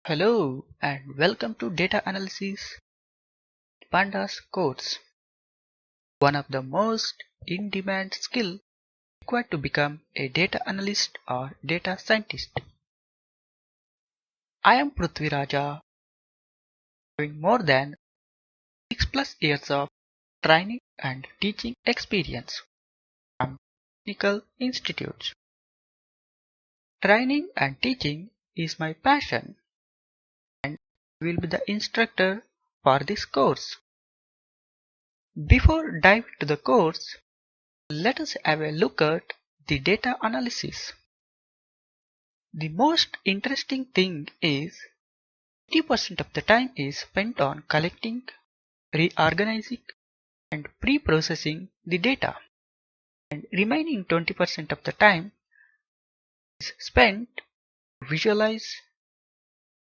Hello and welcome to Data Analysis Pandas course. One of the most in-demand skills required to become a data analyst or data scientist. I am Prithvi Raja, having more than 6+ years of training and teaching experience from technical institutes. Training and teaching is my passion and I will be the instructor for this course. Before diving into the course, let us have a look at the data analysis. The most interesting thing is 80% of the time is spent on collecting, reorganizing and pre-processing the data, and remaining 20% of the time is spent to visualize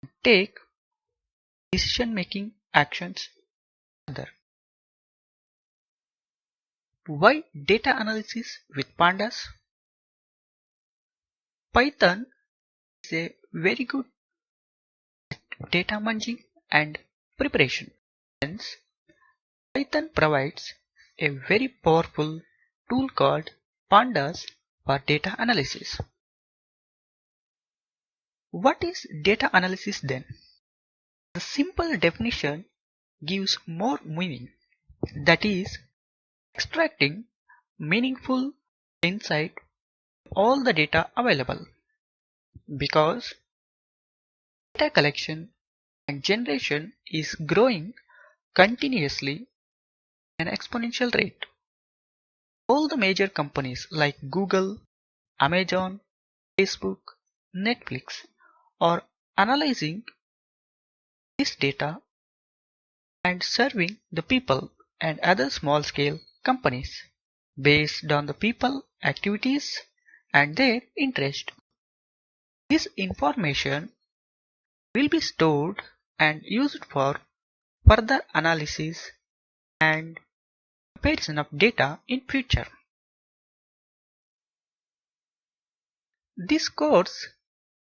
and take decision-making actions further. Why data analysis with Pandas? Python is a very good data munging and preparation. Hence, Python provides a very powerful tool called Pandas for data analysis. What is data analysis then? The simple definition gives more meaning, that is, extracting meaningful insight from all the data available. Because data collection and generation is growing continuously at an exponential rate. All the major companies like Google, Amazon, Facebook, Netflix are analyzing this data and serving the people and other small-scale companies based on the people, activities and their interest. This information will be stored and used for further analysis and comparison of data in future. This course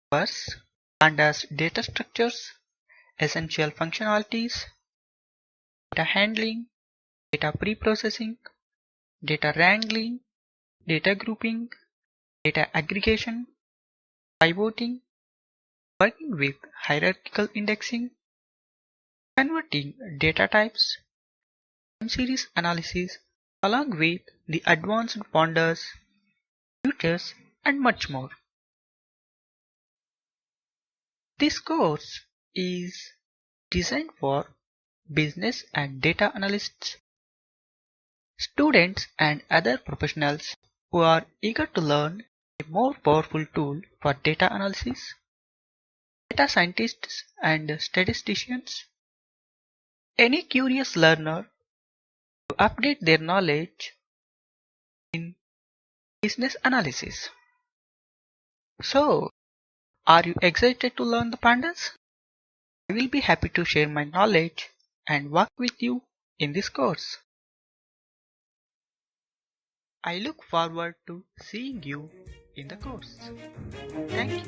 covers Pandas data structures, essential functionalities, data handling, data pre-processing, data wrangling, data grouping, data aggregation, pivoting, working with hierarchical indexing, converting data types, time series analysis along with the advanced Pandas, features and much more. This course is designed for business and data analysts, students and other professionals who are eager to learn a more powerful tool for data analysis, data scientists and statisticians, any curious learner to update their knowledge in business analysis. So, are you excited to learn the Pandas? I will be happy to share my knowledge and work with you in this course. I look forward to seeing you in the course. Thank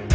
you.